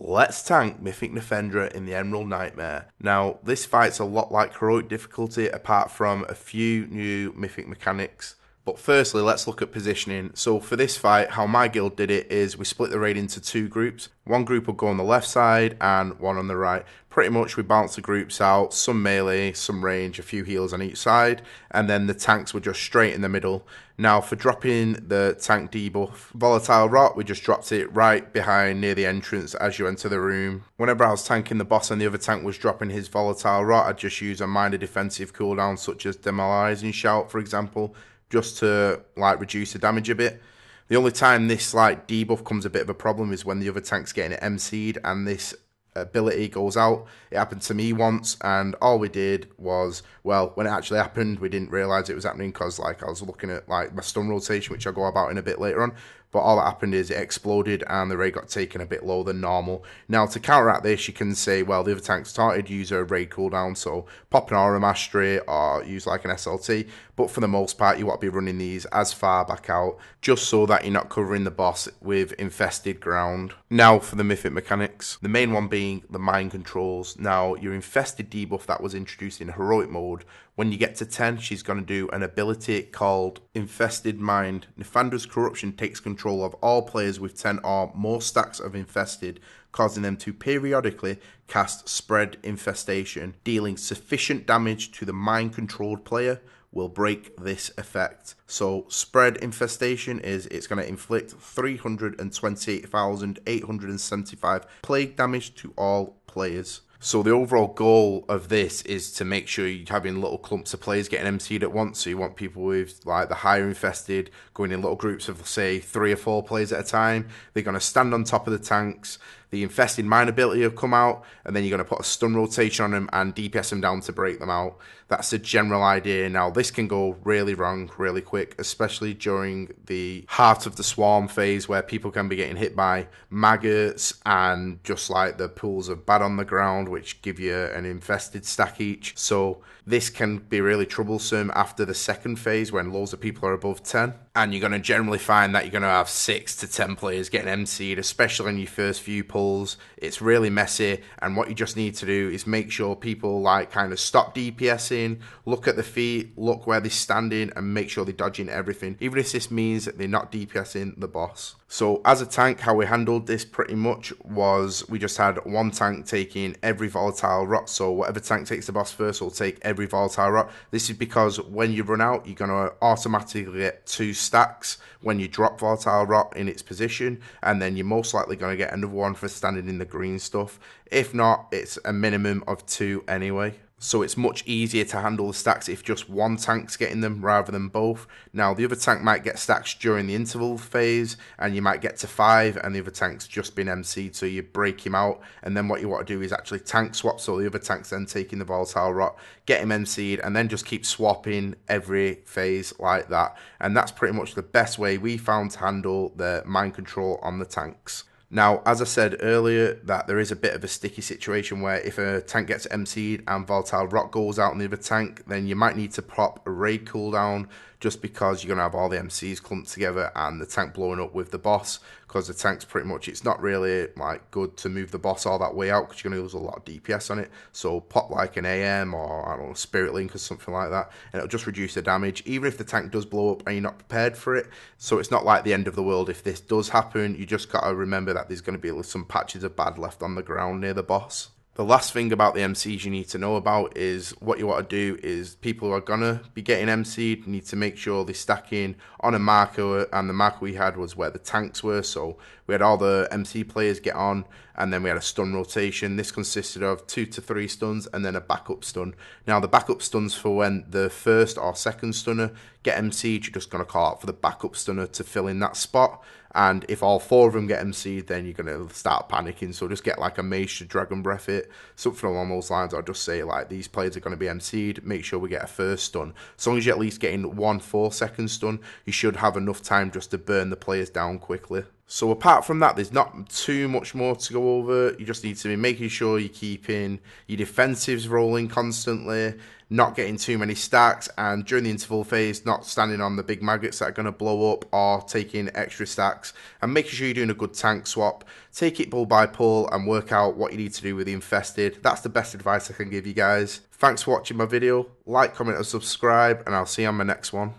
Let's tank Mythic Nythendra in the Emerald Nightmare. Now, this fight's a lot like Heroic difficulty apart from a few new Mythic mechanics. But firstly, let's look at positioning. So for this fight, how my guild did it is we split the raid into two groups. One group will go on the left side and one on the right. Pretty much we balance the groups out, some melee, some range, a few heals on each side, and then the tanks were just straight in the middle. Now for dropping the tank debuff, Volatile Rot, we just dropped it right behind near the entrance as you enter the room. Whenever I was tanking the boss and the other tank was dropping his Volatile Rot, I'd just use a minor defensive cooldown such as Demoralizing Shout, for example, just to reduce the damage a bit. The only time this debuff comes a bit of a problem is when the other tank's getting it MC'd and this ability goes out. It happened to me once, and all we did was, well, when it actually happened, we didn't realise it was happening because I was looking at my stun rotation, which I'll go about in a bit later on. But all that happened is it exploded and the raid got taken a bit lower than normal. Now to counteract this, you can say, well, the other tank started, use a raid cooldown, so pop an Aura Mastery or use an SLT. But for the most part, you want to be running these as far back out, just so that you're not covering the boss with infested ground. Now for the Mythic mechanics. The main one being the mind controls. Now your infested debuff that was introduced in Heroic mode, when you get to 10, she's going to do an ability called Infested Mind. Nythendra's corruption takes control of all players with 10 or more stacks of infested, causing them to periodically cast Spread Infestation. Dealing sufficient damage to the mind-controlled player will break this effect. So Spread Infestation is, it's going to inflict 328,875 plague damage to all players. So the overall goal of this is to make sure you're having little clumps of players getting MC'd at once. So you want people with the higher infested going in little groups of say 3 or 4 players at a time. They're going to stand on top of the tanks. The Infested Mind ability will come out, and then you're going to put a stun rotation on them and DPS them down to break them out. That's the general idea. Now, this can go really wrong really quick, especially during the Heart of the Swarm phase where people can be getting hit by maggots and just the pools of bad on the ground, which give you an infested stack each. So this can be really troublesome after the second phase when loads of people are above 10. And you're going to generally find that you're going to have 6 to 10 players getting MC'd, especially in your first few pulls. It's really messy, and what you just need to do is make sure people kind of stop DPSing, look at the feet, look where they're standing, and make sure they're dodging everything, even if this means that they're not DPSing the boss. So as a tank, how we handled this pretty much was we just had one tank taking every Volatile Rot. So whatever tank takes the boss first will take every Volatile Rot. This is because when you run out, you're going to automatically get 2 stacks when you drop Volatile Rot in its position, and then you're most likely going to get another one for standing in the green stuff. If not, it's a minimum of 2 anyway. So it's much easier to handle the stacks if just one tank's getting them rather than both. Now, the other tank might get stacks during the interval phase, and you might get to 5, and the other tank's just been MC'd, so you break him out, and then what you want to do is actually tank swap, so the other tank's then taking the Volatile Rot, get him MC'd, and then just keep swapping every phase like that. And that's pretty much the best way we found to handle the mind control on the tanks. Now, as I said earlier, that there is a bit of a sticky situation where if a tank gets MC'd and Volatile Rot goes out on the other tank, then you might need to pop a raid cooldown just because you're going to have all the MCs clumped together and the tank blowing up with the boss, because the tank's pretty much, it's not really good to move the boss all that way out because you're going to lose a lot of DPS on it. So pop an AM or, I don't know, Spirit Link or something like that, and it'll just reduce the damage, even if the tank does blow up and you're not prepared for it. So it's not like the end of the world if this does happen. You just got to remember that there's going to be some patches of bad left on the ground near the boss. The last thing about the MCs you need to know about is what you want to do is people who are going to be getting MC'd need to make sure they're stacking on a marker, and the marker we had was where the tanks were. So we had all the MC players get on, and then we had a stun rotation. This consisted of 2 to 3 stuns and then a backup stun. Now the backup stun's for when the first or second stunner get MC'd, you're just going to call out for the backup stunner to fill in that spot. And if all 4 of them get MC'd, then you're going to start panicking. So just get a mage to Dragon Breath it, something along those lines. I'll just say these players are going to be MC'd, make sure we get a first stun. As long as you're at least getting 1 4-second stun, you should have enough time just to burn the players down quickly. So apart from that, there's not too much more to go over. You just need to be making sure you're keeping your defensives rolling constantly, not getting too many stacks, and during the interval phase, not standing on the big maggots that are going to blow up or taking extra stacks, and making sure you're doing a good tank swap. Take it pull by pull and work out what you need to do with the infested. That's the best advice I can give you guys. Thanks for watching my video. Like, comment, and subscribe, and I'll see you on my next one.